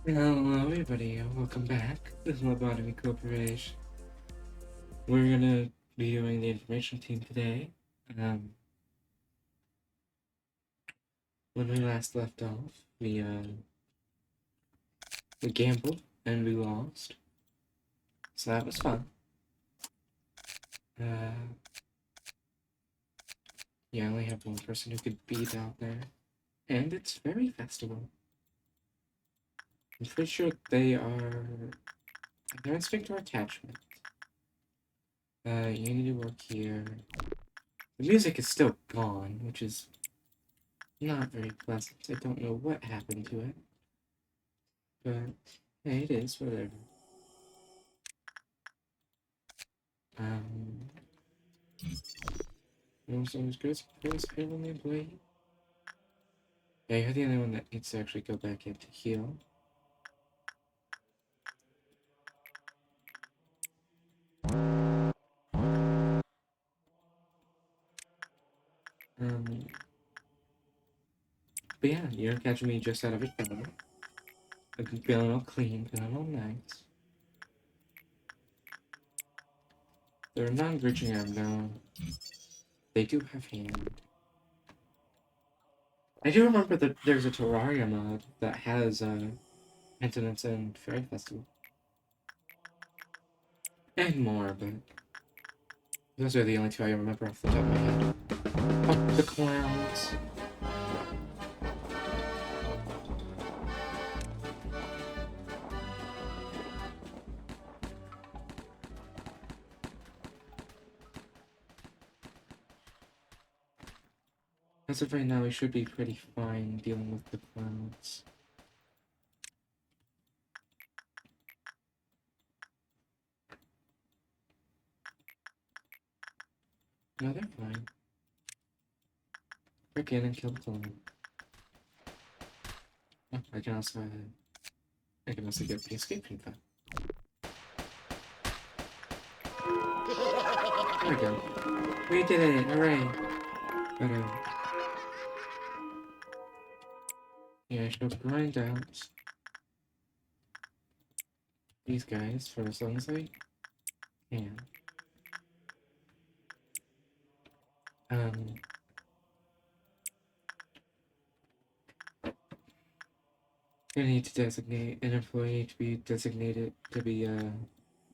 Hello everybody, welcome back. This is Lobotomy Corporation. We're gonna be doing the information team today. Um, when we last left off, we gambled and we lost, so that was fun. Uh, yeah, I only have one person who could beat out there, and it's very festival. I'm pretty sure they're instinct or attachment. You need to work here. The music is still gone, which is not very pleasant. I don't know what happened to it. But hey, it is, whatever. Um, most always Chris, everyone employee. Yeah, you're the only one that needs to actually go back in to heal. Um, but yeah, you're catching me just out of a shower. I'm feeling all clean, feeling all nice. They're non-glitching out now. They do have hand. I do remember that there's a Terraria mod that has maintenance and Fairy Festival. And more, but those are the only two I remember off the top of my head. Oh, the clowns. As of right now, we should be pretty fine dealing with the clouds. No, they're fine. Break in and kill the clone. Oh, I can also get the escape info. There we go. We did it! Hooray! But yeah, I should grind out these guys for as long as I can. Um, I need to designate an employee to be designated to be a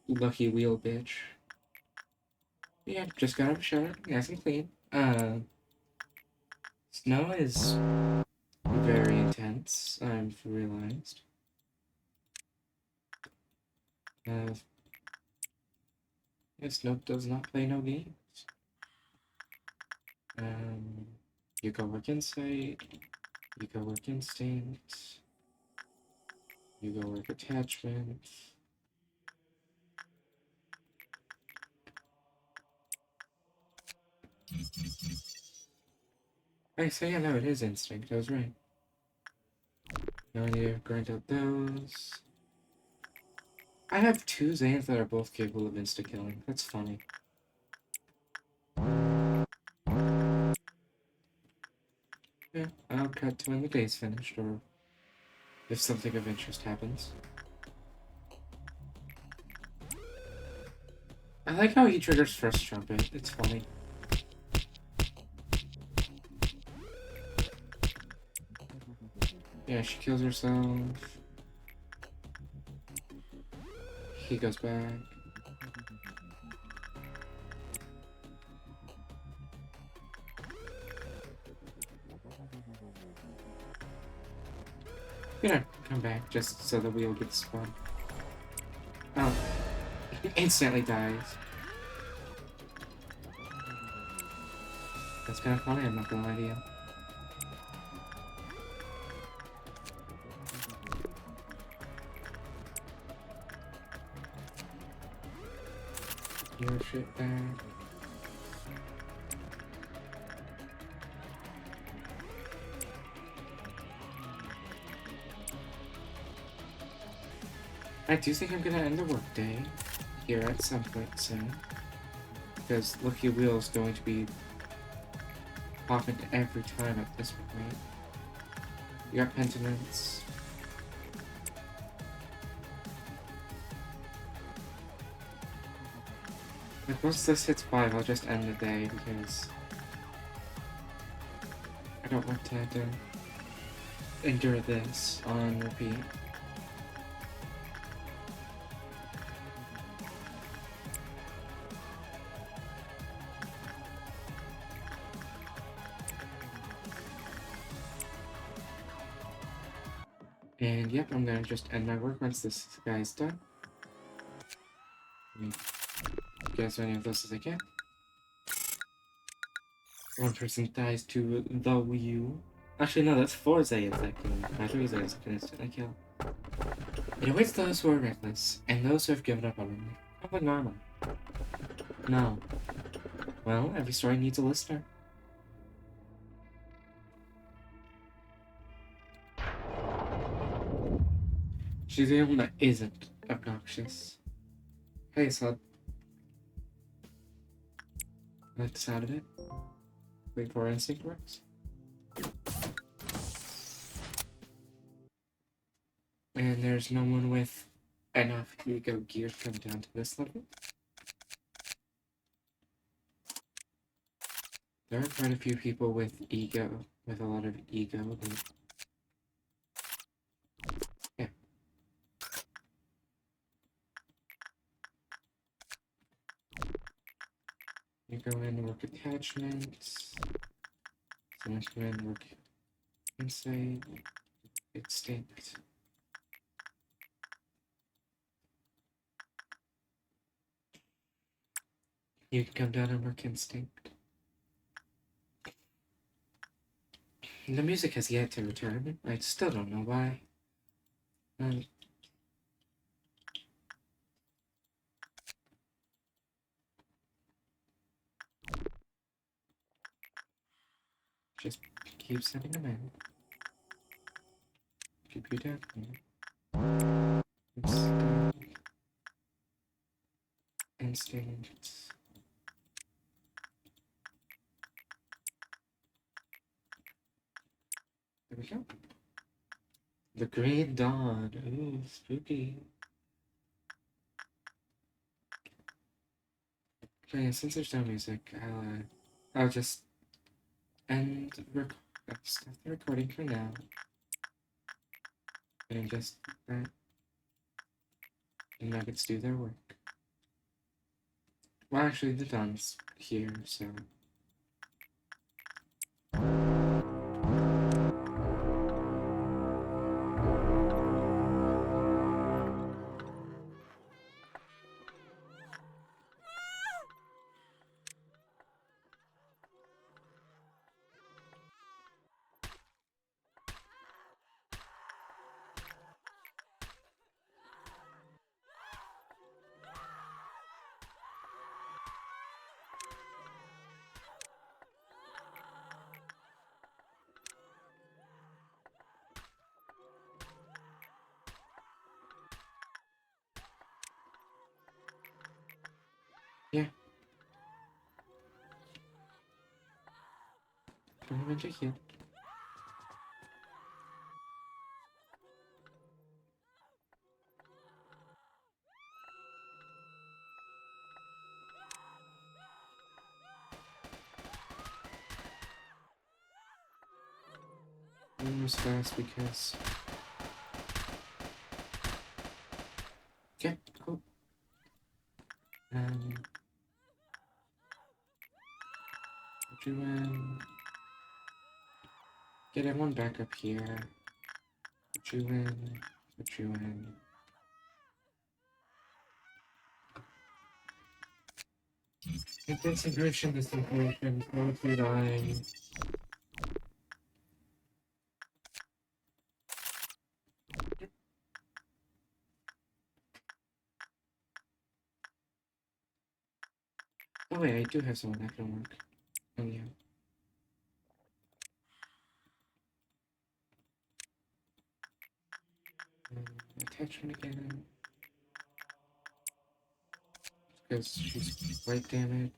lucky wheel bitch. Yeah, just got out of a shower, nice and clean. Snow is very intense, I've realized. Uh, Snow does not play no games. Um, you go work insight, you go work instinct, you go work attachment. I say, yeah, no, it is instinct, I was right. Now I need to grind out those. I have two Zans that are both capable of insta-killing. That's funny. Yeah, I'll cut to when the day's finished, or if something of interest happens. I like how he triggers first trumpet. It's funny. Yeah, she kills herself. He goes back. Gonna come back just so the wheel gets spun. Oh, instantly dies. That's kind of funny, I'm not gonna lie to you. Your shit back. I do think I'm gonna end the workday here at some point soon. Because Lucky Wheel is going to be popping every time at this point. You got Penitence. Like, once this hits 5, I'll just end the day because I don't want to have to endure this on repeat. And yep, I'm gonna just end my work once this guy's done. Get as many of those as I can. One person dies to the Wii U. Actually, no, that's 4 Zaya's that can. 3 Zaya's that can instantly kill. It awaits those who are reckless, and those who have given up on them. Probably normal. No. Well, every story needs a listener. She's the only one that isn't obnoxious. Hey, Yesod. I like the sound of it. Wait for our instinct works. And there's no one with enough ego gear to come down to this level. There are quite a few people with ego, with a lot of ego. Yeah. You go in and work attachments. Someone come in and work insight. Extinct. You can come down and work instinct. The music has yet to return. I still don't know why. Just keep sending them in. Keep you down. Instinct. There we go. The Green Dawn. Ooh, spooky. Okay, since there's no music, I'll just stop the recording for now. And just let the nuggets do their work. Well, actually, the dawn's here, so. Yeah. Turn him into heal. Almost fast because. Okay, cool. Put you in. Get everyone back up here. Put you in. Put you in. Get this information, go through dying. Oh wait, I do have someone that can work. Oh yeah. Attachment again. Because she's light damage.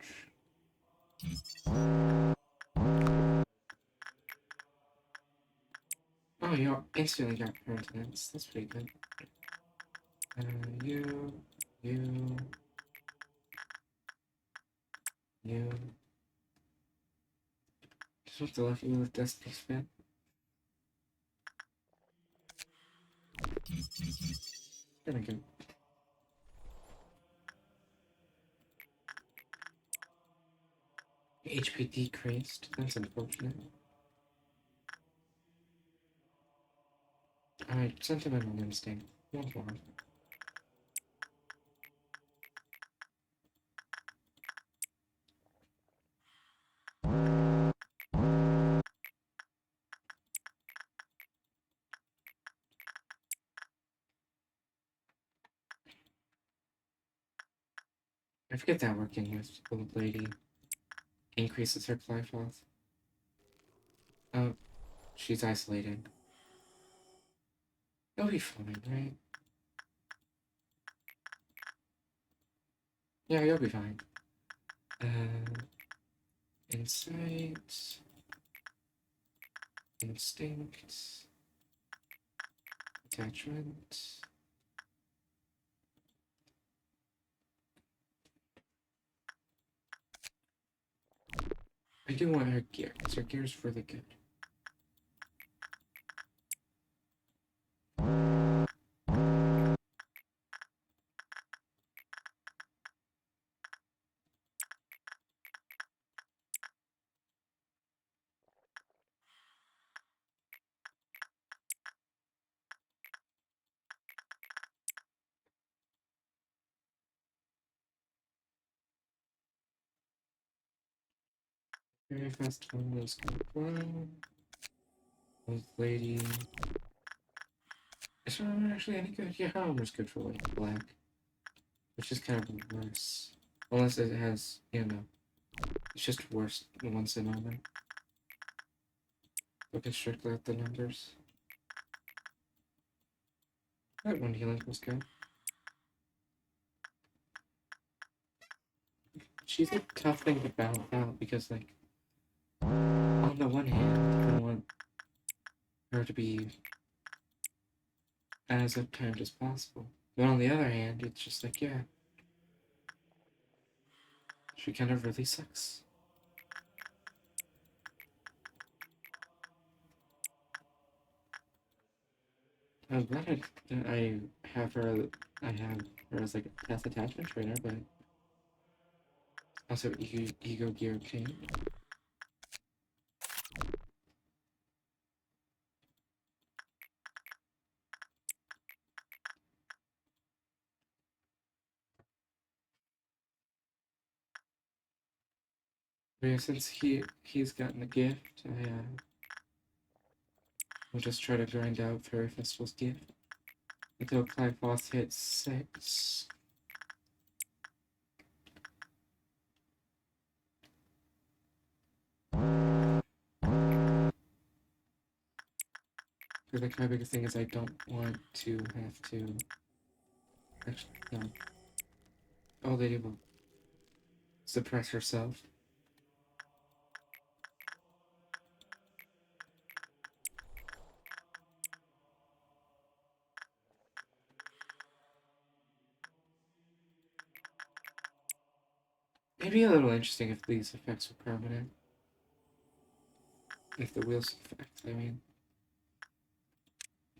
Oh, you instantly got maintenance. That's pretty good. You, you. You just want to lucky with Destiny's fan. There we go. HP decreased. That's unfortunate. Alright, sentimental instinct. One more. I forget that working with the old lady increases her life health. Oh, she's isolated. You'll be fine, right? Yeah, you'll be fine. Insight, instinct, attachment. I do want her gear, because her gear is really good. Very fast one is good. Old lady. Is her armor actually any good? Yeah, her armor's good for like black. Which is kind of worse. Unless it has, you know, it's just worse once in armor. Looking strictly at the numbers. That one healing was good. She's a tough thing to balance out because, like, on the one hand, you want her to be as uptimed as possible. But on the other hand, it's just like, yeah, she kind of really sucks. I'm glad I have her. I have her as like a test attachment trainer, but also ego gear king. But yeah, since he's gotten a gift, will just try to grind out Fairy Festival's gift until Clifoth hits 6. Because like my biggest thing is I don't want to have to actually no. Oh, lady will suppress herself. It'd be a little interesting if these effects were permanent. If the wheels effect, I mean,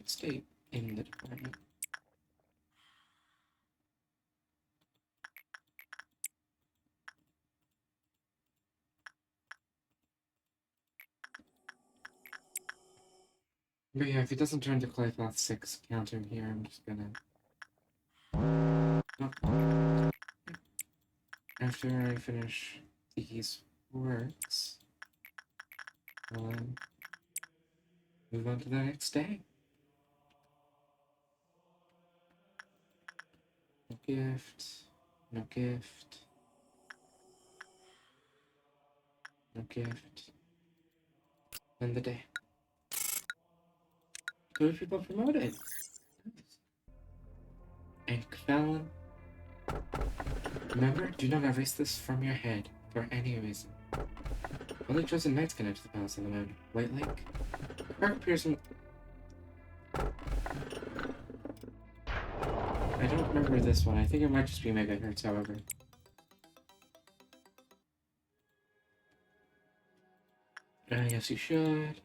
stay in the department. But yeah, if it doesn't turn to Clifoth 6 counter here, I'm just gonna. Oh. After I finish these works, I'll move on to the next day. No gift. No gift. No gift. End the day. 2 people promoted. And Fallon, remember, do not erase this from your head for any reason. Only chosen knights can enter the Palace of the Moon. White Lake. Park Pearson. I don't remember this one. I think it might just be megahertz, however. Yes, you should.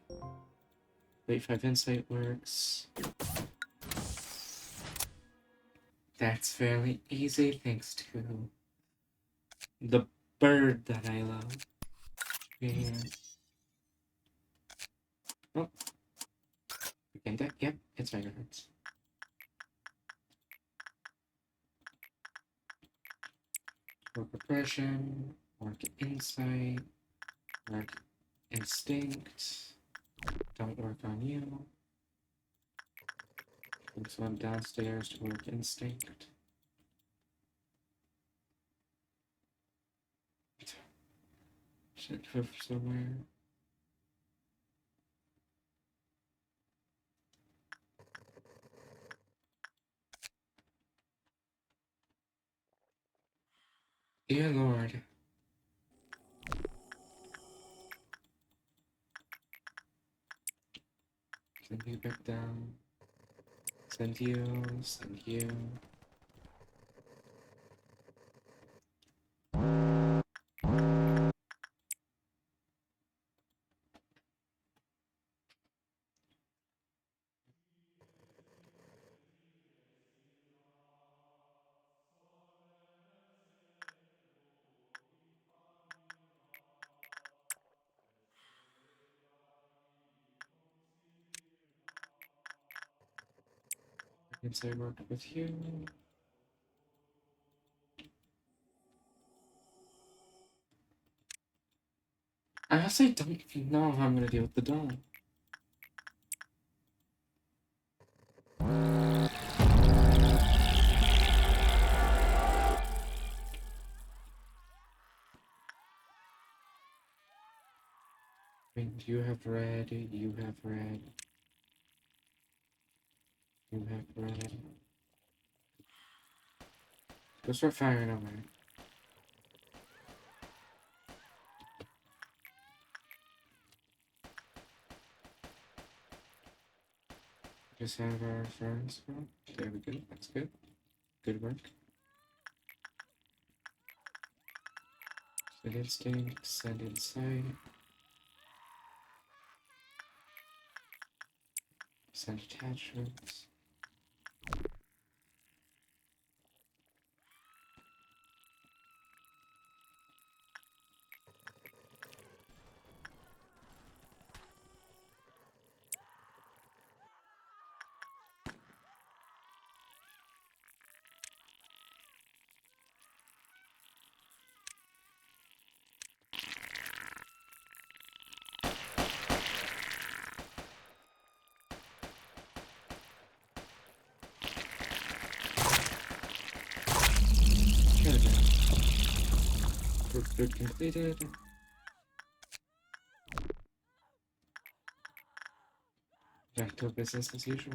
Wait, 5 insight works. That's fairly easy thanks to the bird that I love. Yeah. Oh, again, that, yep, it's megahertz. Work oppression, work insight, work instinct. Don't work on you. So I'm downstairs to work instinct. Should go somewhere. Dear Lord. Send you back down. Send you, send you. Since I work with you. I honestly don't know how I'm gonna deal with the doll. I mean, you have red, you have red, you have red. Go start firing away. Just have our friends. There we go. That's good. Good work. Send instinct, send insight, send attachments. Good. Good completed. Back to business as usual.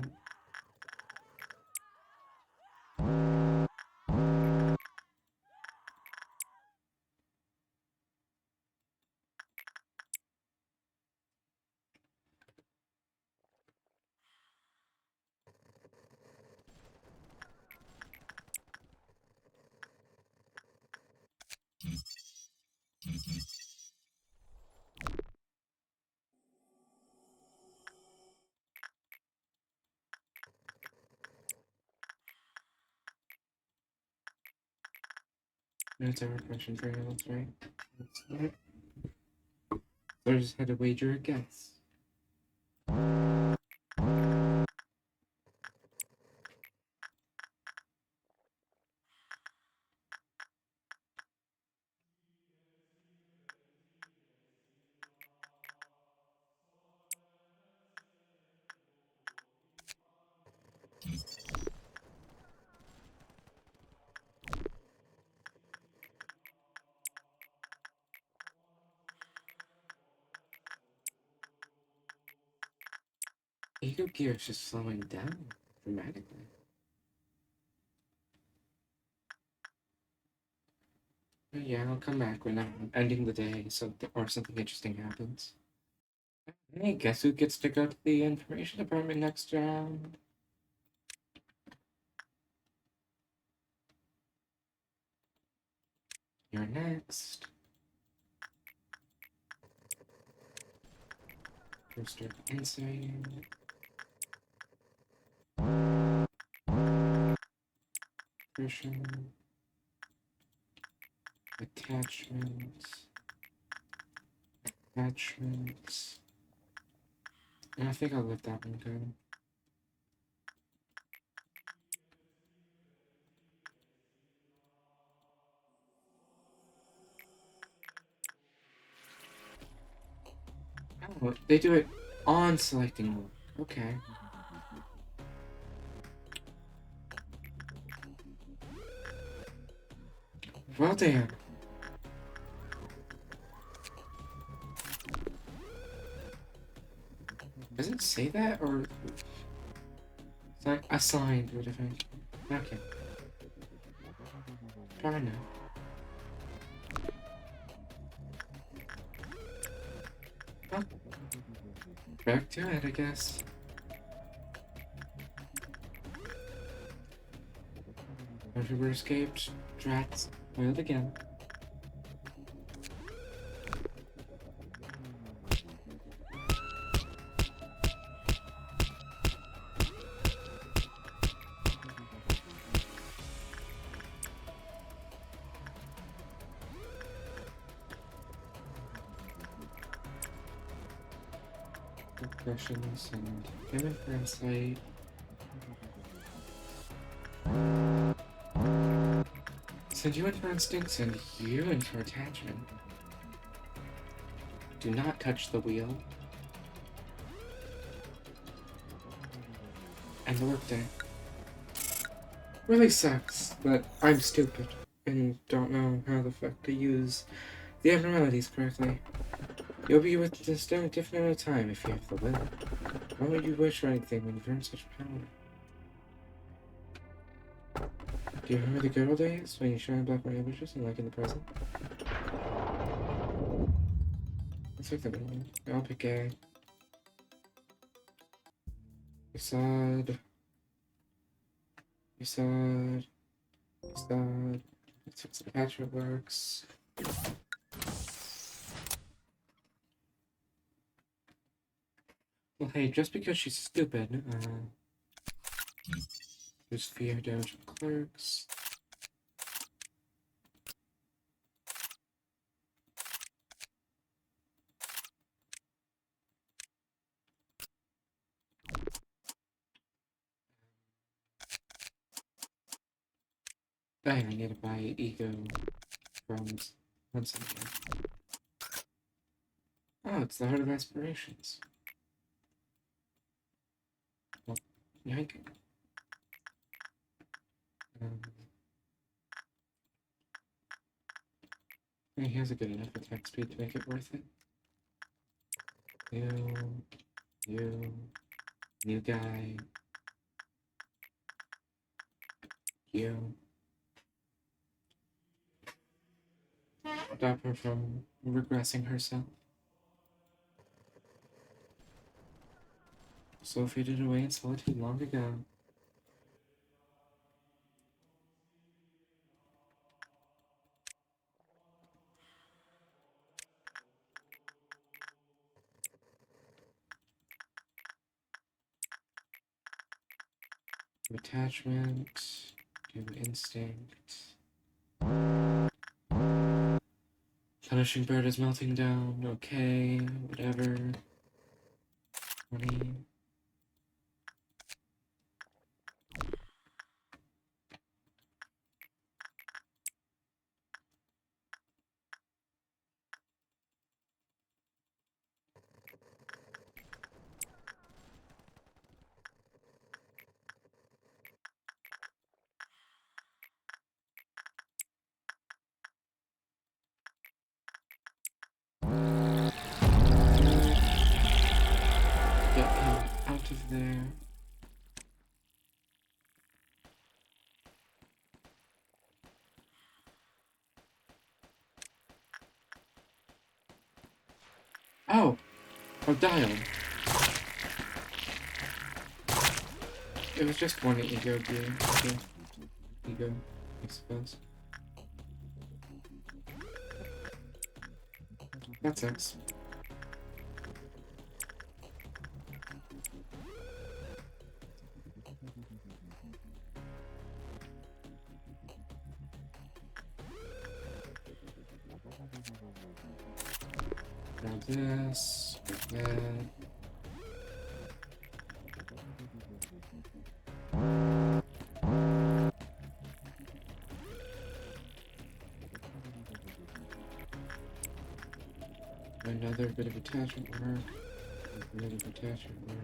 That's our question for you, that's right. That's right. So I just had to wager a guess. Ego gear is just slowing down dramatically. But yeah, I'll come back when I'm ending the day, so or something interesting happens. Hey, guess who gets to go to the information department next round? You're next. Restart inside. Version. Attachments. Attachments. And I think I'll let that one go. Oh, they do it on selecting one. Okay. Well, damn. Does it say that, or it's like assigned or different? Okay. Try now. Well, back to it, I guess. Everywhere escaped. Drats. Failed again. Questions and payment for insight. Send you in for instinct, send you in for attachment. Do not touch the wheel. And the workday. Really sucks, but I'm stupid and don't know how the fuck to use the abnormalities correctly. You'll be with this a different amount of time if you have the will. Why would you wish for anything when you've earned such power? Do you remember the good old days when you shine black my ambushes and like in the present? Let's pick the middle one. I'll pick A. Yesod. Yesod. Yesod. Let's fix the attachment works. Well, hey, just because she's stupid, there's fear damage of clerks. Dang, I need to buy ego from once again. Oh, it's the Heart of Aspirations. Well, yank. He has a good enough attack speed to make it worth it. You, new guy. You. Stop her from regressing herself. So faded away in solitude long ago. Attachment. Do instinct. Punishing bird is melting down. Okay, whatever. 20. Get him out of there. Oh! Oh, dial. It was just one ego gear. Okay. Ego, I suppose. That sucks. this, break that. Another bit of attachment work. A bit of attachment work.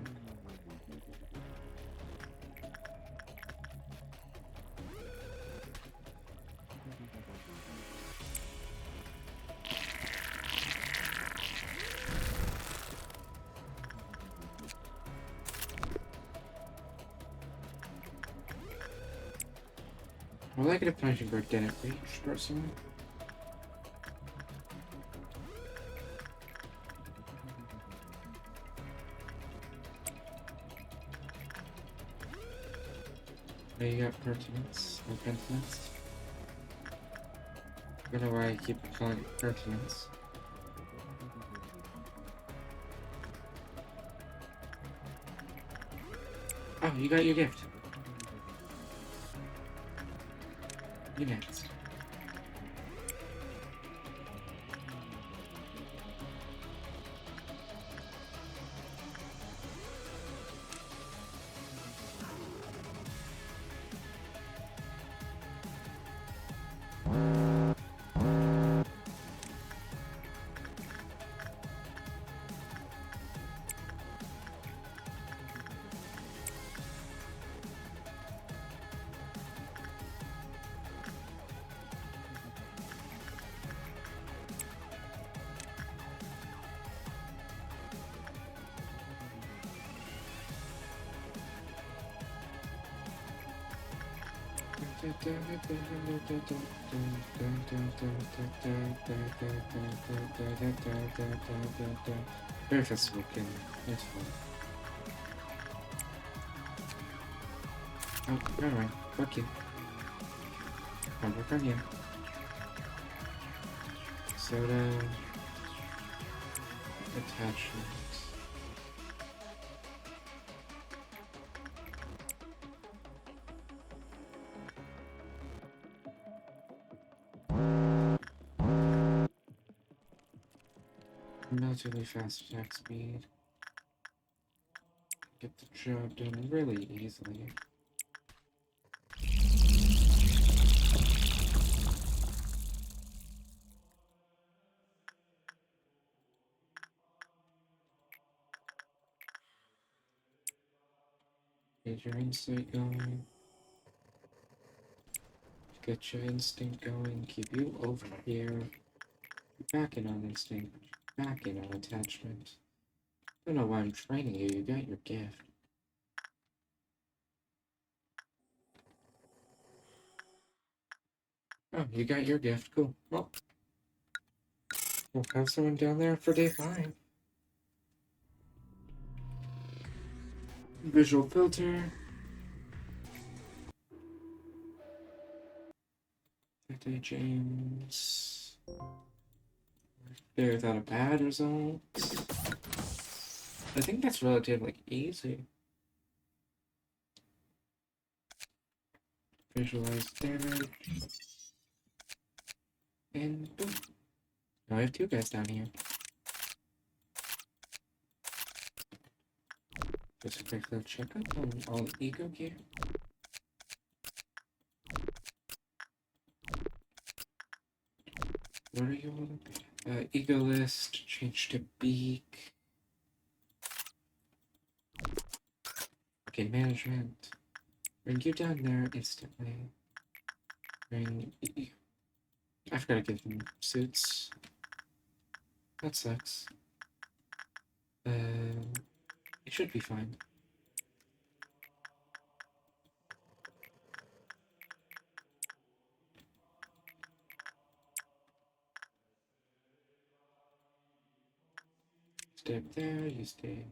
I like it if punching bird didn't reach personally. Now you got pertinence or pertinence. I don't know why I keep calling it pertinence. Oh, you got your gift. You next. Very festival kid. It's fun. Oh, alright. Fuck you. I'll work on you. Soda. Attachment. Relatively fast attack speed. Get the job done really easily. Get your insight going. Get your instinct going. Keep you over here. Back in on instinct. Back in on attachment. Don't know why I'm training you. You got your gift. Oh, you got your gift. Cool. Well, we'll have someone down there for day 5. Visual filter. That day, James. There without a bad result. I think that's relatively easy. Visualize damage. And boom. Now I have 2 guys down here. Just a quick little checkup on all the ego gear. What are you on? Ego list, change to beak. Okay, management. Bring you down there instantly. Bring. I forgot to give them suits. That sucks. It should be fine. Stay up there, you stay.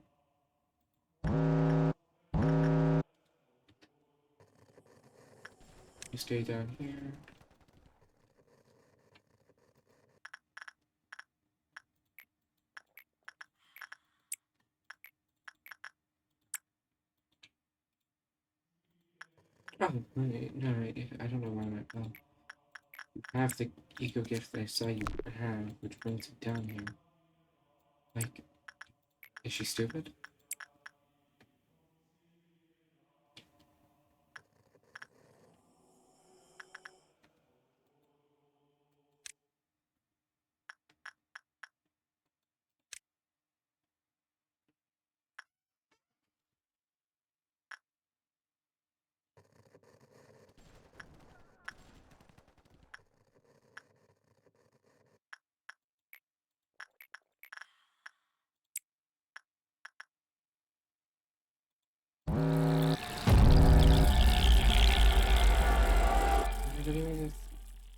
You stay down here. Oh, wait, no, wait, I don't know why I have the eco gift that I saw you have, which brings it down here. Like, is she stupid?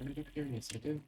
I'm curious, I do.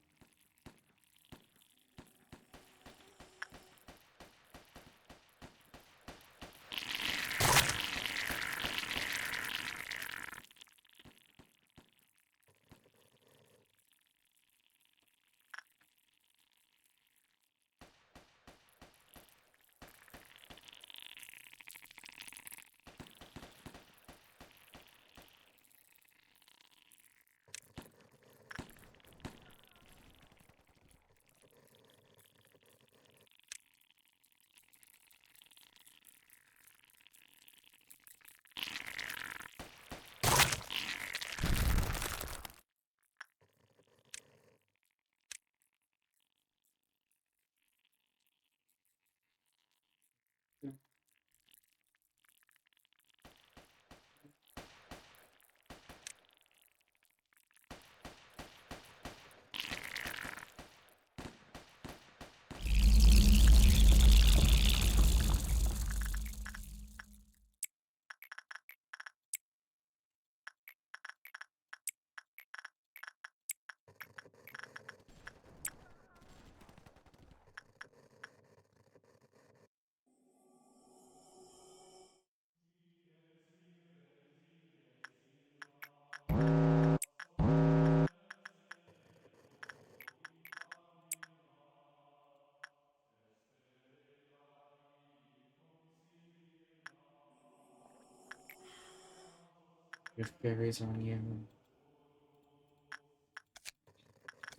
Your fairies on you.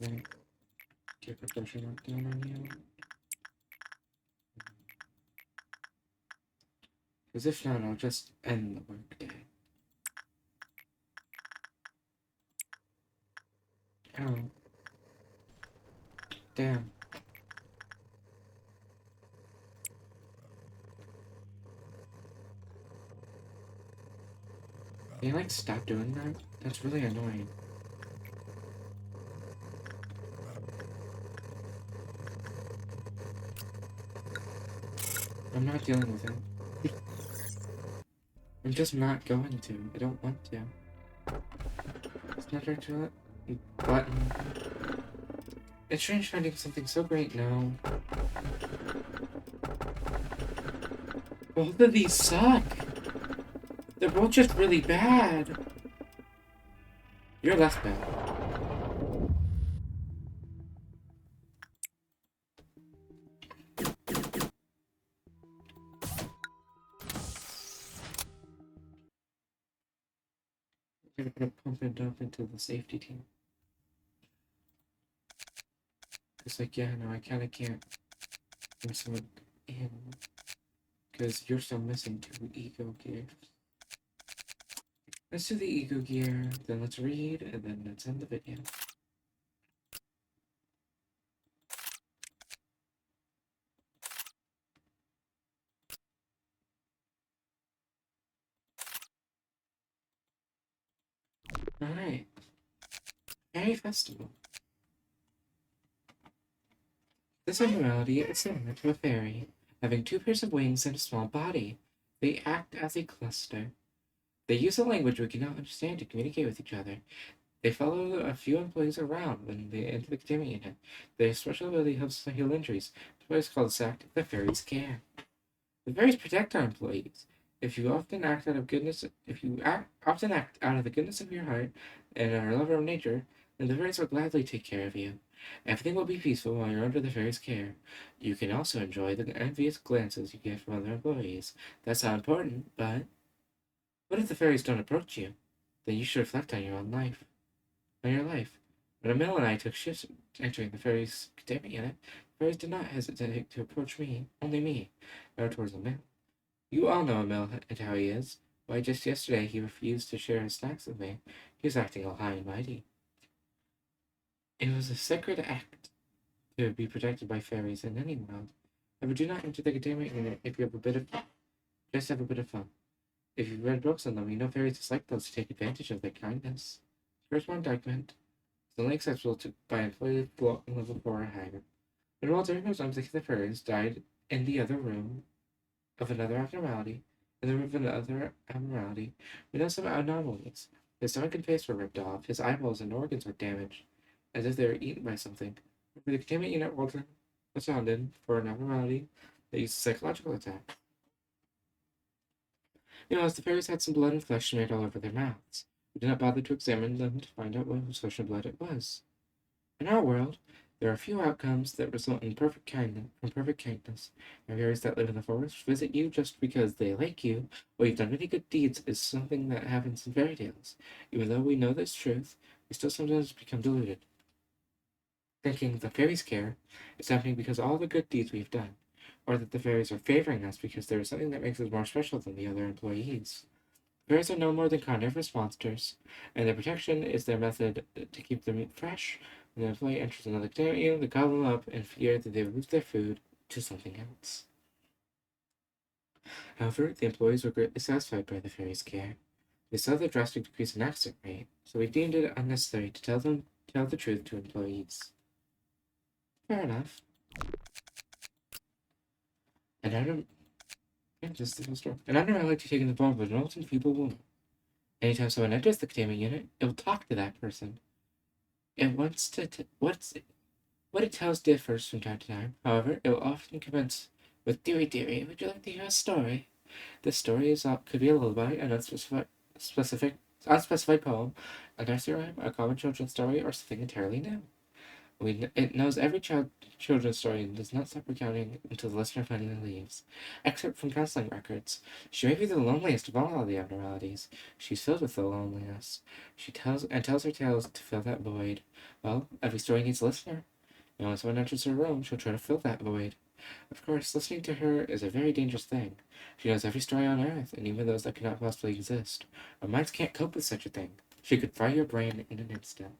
Then get protection knockdown on you. Because if not, I'll just end the workday. Oh. Damn. Can you, like, stop doing that? That's really annoying. I'm not dealing with it. I'm just not going to. I don't want to. It's not to it. Button. It's strange finding something so great now. Both of these suck. They're both just really bad. You're less bad. I'm gonna pump it up into the safety team. It's like, yeah, no, I kinda can't mess with him. Because you're still missing 2 ego gears. Let's do the ego gear, then let's read, and then let's end the video. Alright. Fairy Festival. This abnormality is similar to a fairy, having 2 pairs of wings and a small body. They act as a cluster. They use a language we cannot understand to communicate with each other. They follow a few employees around when they enter the containment unit. Their special ability helps to heal injuries. That's why it's called this act the fairies care. The fairies protect our employees. Often act out of the goodness of your heart and are a lover of nature, then the fairies will gladly take care of you. Everything will be peaceful while you're under the fairies' care. You can also enjoy the envious glances you get from other employees. That's not important, but what if the fairies don't approach you? Then you should reflect on your own life. When Emil and I took shifts entering the fairies' containment unit, Fairies did not hesitate to approach me, only me, or towards the mill. You all know Emil and how he is. Why, just yesterday he refused to share his snacks with me. He was acting all high and mighty. It was a sacred act to be protected by fairies in any world. However, do not enter the containment unit if you have a bit of just have a bit of fun. If you've read books on them, you know fairies dislike those who take advantage of their kindness. First one document is only acceptable by employees level 4 or higher. When Walter knows the fairies died in the other room of another abnormality, in the room of another abnormality, we know some anomalies. His stomach and face were ripped off, his eyeballs and organs were damaged, as if they were eaten by something. For the containment unit, Walter was found in for an abnormality that used a psychological attack. As the fairies had some blood and flesh smeared all over their mouths. We did not bother to examine them to find out what flesh and blood it was. In our world, there are few outcomes that result in perfect kindness. And fairies that live in the forest visit you just because they like you, or you've done many good deeds is something that happens in fairy tales. Even though we know this truth, we still sometimes become deluded, thinking the fairies care is happening because of all the good deeds we've done, or that the fairies are favoring us because there is something that makes us more special than the other employees. Fairies are no more than carnivorous monsters, and their protection is their method to keep the meat fresh. When the employee enters another container, they gobble them up in fear that they will lose their food to something else. However, the employees were greatly satisfied by the fairies' care. They saw the drastic decrease in accident rate, so we deemed it unnecessary to tell the truth to employees. Fair enough. And I don't. Yeah, just the whole story. An abnormality taking the form of an old and feeble woman. Anytime someone enters the containment unit, it will talk to that person. It wants to. What it tells differs from time to time. However, it will often commence with "Dearie, dearie, would you like to hear a story?" This story could be a lullaby, an unspecified poem, a nursery rhyme, a common children's story, or something entirely new. It knows every children's story and does not stop recounting until the listener finally leaves. Excerpt from counseling records. She may be the loneliest of all the abnormalities. She's filled with the loneliness. She tells her tales to fill that void. Well, every story needs a listener. And when someone enters her room, she'll try to fill that void. Of course, listening to her is a very dangerous thing. She knows every story on Earth, and even those that cannot possibly exist. Our minds can't cope with such a thing. She could fry your brain in an instant.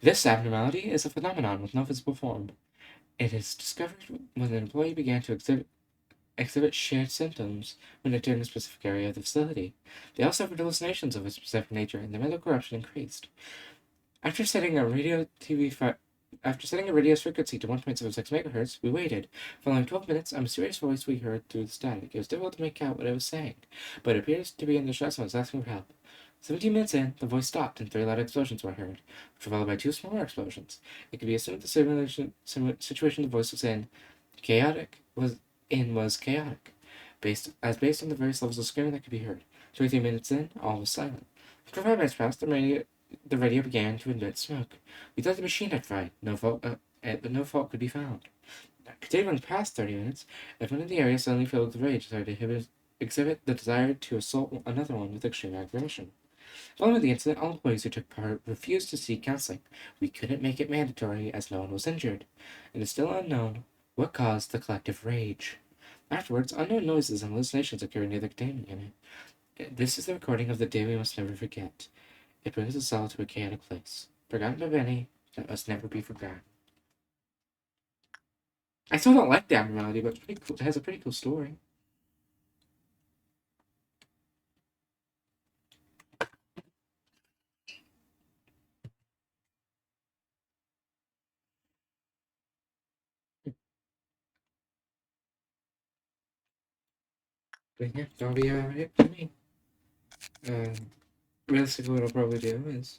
This abnormality is a phenomenon with no visible form. It is discovered when an employee began to exhibit shared symptoms when entering a specific area of the facility. They all suffered hallucinations of a specific nature, and their mental corruption increased. After setting a radio's frequency to 1.76 megahertz, we waited. Following 12 minutes, a mysterious voice we heard through the static. It was difficult to make out what it was saying, but it appears to be in distress and was asking for help. 17 minutes in, the voice stopped and 3 loud explosions were heard, which were followed by 2 smaller explosions. It could be assumed the situation the voice was in was chaotic, based on the various levels of screaming that could be heard. 23 minutes in, all was silent. After 5 minutes passed, the radio began to emit smoke. We thought the machine had fried, but no fault could be found. Continuing past 30 minutes, everyone in the area suddenly filled with rage and started to exhibit the desire to assault another one with extreme aggression. Following the incident, all employees who took part refused to seek counseling. We couldn't make it mandatory as no one was injured. It is still unknown what caused the collective rage. Afterwards, unknown noises and hallucinations occurred near the containment unit. This is the recording of the day we must never forget. It brings us all to a chaotic place, forgotten by many, that must never be forgotten. I still don't like the abnormality, but it's pretty cool. It has a pretty cool story. But yeah, that'll be it for me. Realistically, what I'll probably do is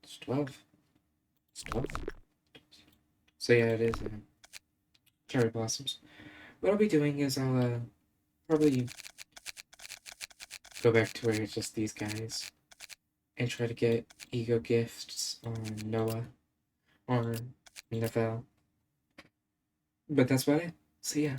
it's 12. It's 12. So yeah, it is cherry blossoms. What I'll be doing is I'll probably go back to where it's just these guys and try to get ego gifts on Noah or Nafel. But that's about it. See ya.